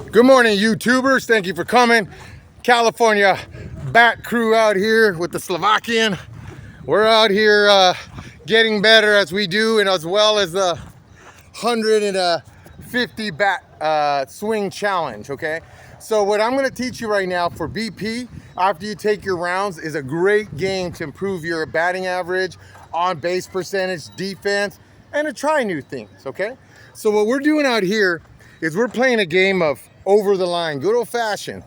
Good morning, YouTubers. Thank you for coming. California bat crew out here with the Slovakian. We're out here getting better as we do, and as well as the 150 bat swing challenge, okay? So what I'm gonna teach you right now for BP, after you take your rounds, is a great game to improve your batting average, on base percentage, defense, and to try new things, okay? So what we're doing out here is we're playing a game of over the line, good old fashioned.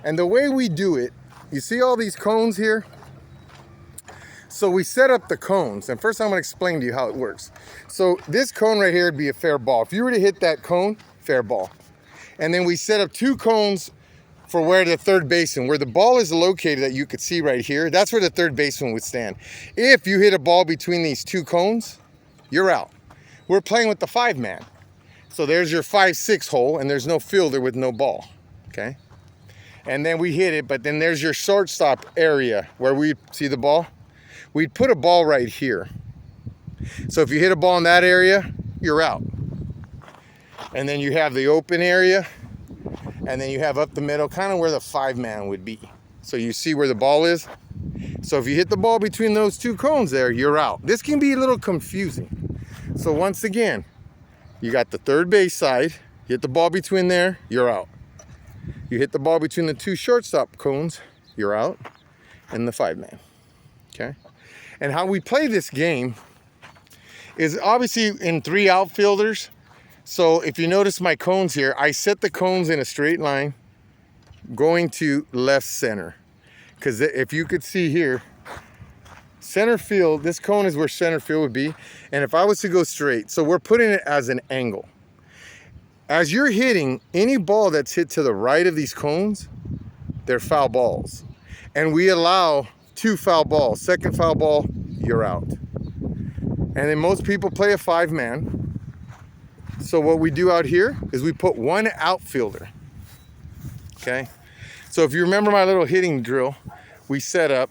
And the way we do it, you see all these cones here? So we set up the cones, and first I'm gonna explain to you how it works. So this cone right here would be a fair ball. If you were to hit that cone, fair ball. And then we set up two cones for where the third baseman, where the ball is located that you could see right here, that's where the third baseman would stand. If you hit a ball between these two cones, you're out. We're playing with the 5-man. So there's your 5-6 hole, and there's no fielder with no ball, okay? And then we hit it, but then there's your shortstop area where we see the ball. We'd put a ball right here. So if you hit a ball in that area, you're out. And then you have the open area, and then you have up the middle, kind of where the 5-man would be. So you see where the ball is? So if you hit the ball between those two cones there, you're out. This can be a little confusing. So once again, you got the third base side, you hit the ball between there, you're out. You hit the ball between the two shortstop cones, you're out, and the 5-man, okay? And how we play this game is obviously in 3 outfielders. So if you notice my cones here, I set the cones in a straight line going to left center. Because if you could see here, center field, this cone is where center field would be. And if I was to go straight, so we're putting it as an angle. As you're hitting, any ball that's hit to the right of these cones, they're foul balls. And we allow 2 foul balls. Second foul ball, you're out. And then most people play a 5-man. So what we do out here is we put 1 outfielder, okay? So if you remember my little hitting drill, we set up,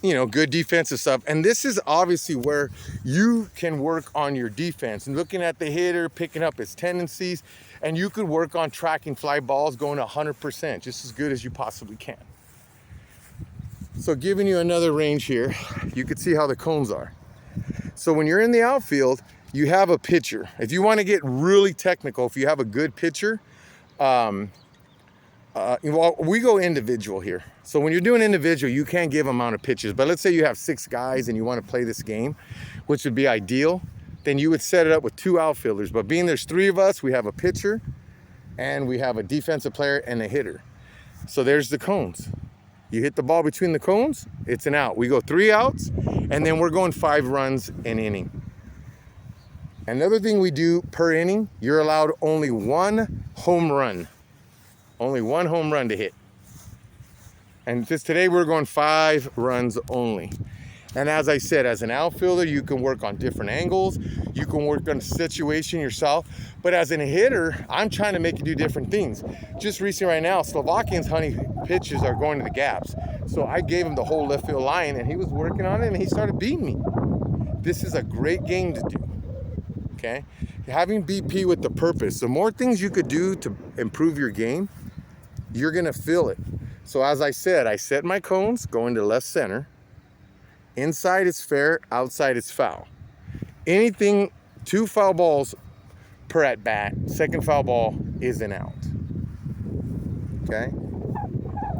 you know, good defensive stuff. And this is obviously where you can work on your defense and looking at the hitter, picking up his tendencies, and you could work on tracking fly balls going to 100%, just as good as you possibly can. So giving you another range here, you can see how the cones are. So when you're in the outfield, you have a pitcher. If you want to get really technical, if you have a good pitcher, well, we go individual here. So when you're doing individual, you can't give amount of pitches. But let's say you have 6 guys and you want to play this game, which would be ideal, then you would set it up with 2 outfielders. But being there's 3 of us, we have a pitcher and we have a defensive player and a hitter. So there's the cones. You hit the ball between the cones, it's an out. We go 3 outs, and then we're going 5 runs an inning. Another thing we do per inning, you're allowed only 1 home run. Only 1 home run to hit. And just today we're going 5 runs only. And as I said, as an outfielder, you can work on different angles. You can work on a situation yourself. But as a hitter, I'm trying to make you do different things. Just recently right now, Slovakian's hunting pitches are going to the gaps. So I gave him the whole left field line and he was working on it and he started beating me. This is a great game to do, okay? Having BP with the purpose. The more things you could do to improve your game, you're gonna feel it. So as I said, I set my cones going to left center. Inside is fair, outside is foul. Anything 2 foul balls per at bat, second foul ball is an out. Okay?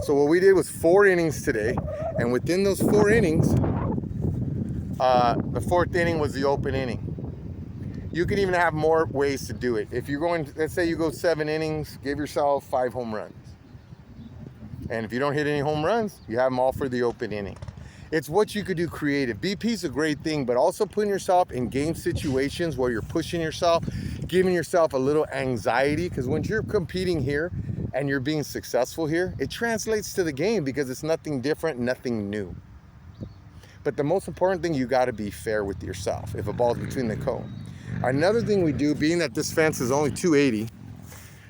So what we did was 4 innings today, and within those 4 innings, the 4th inning was the open inning. You can even have more ways to do it. If you're going, let's say you go 7 innings, give yourself 5 home runs. And if you don't hit any home runs, you have them all for the open inning. It's what you could do creative. BP's a great thing, but also putting yourself in game situations where you're pushing yourself, giving yourself a little anxiety, because when you're competing here and you're being successful here, it translates to the game because it's nothing different, nothing new. But the most important thing, you got to be fair with yourself if a ball's between the cone. Another thing we do, being that this fence is only 280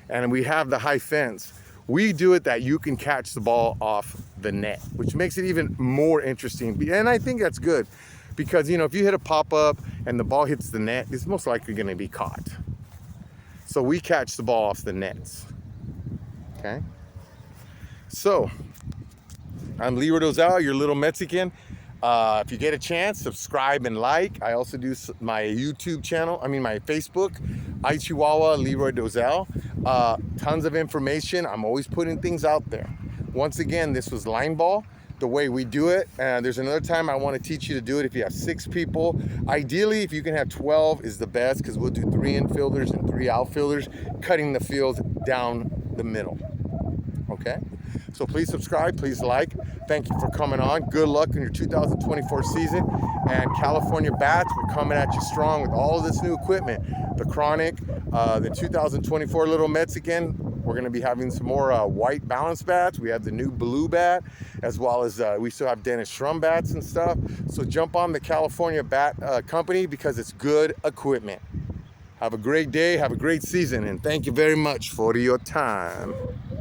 and we have the high fence, we do it that you can catch the ball off the net, which makes it even more interesting. And I think that's good because, you know, if you hit a pop-up and the ball hits the net, it's most likely going to be caught. So we catch the ball off the nets. okay? So, I'm Leroy Dozal, your little Mexican. If you get a chance, subscribe and like. I also do my YouTube channel, my Facebook, iChihuahua Leroy Dozal. Tons of information. I'm always putting things out there. Once again, this was line ball, the way we do it. And there's another time I want to teach you to do it if you have 6 people. Ideally, if you can have 12 is the best, because we'll do 3 infielders and 3 outfielders, cutting the field down the middle. Okay? So please subscribe, please like. Thank you for coming on. Good luck in your 2024 season. And California Bats, we're coming at you strong with all of this new equipment. The Chronic, the 2024 Little Mexican. We're going to be having some more white balance bats. We have the new blue bat, as well as we still have Dennis Shrum bats and stuff. So jump on the California Bat Company, because it's good equipment. Have a great day, have a great season, and thank you very much for your time.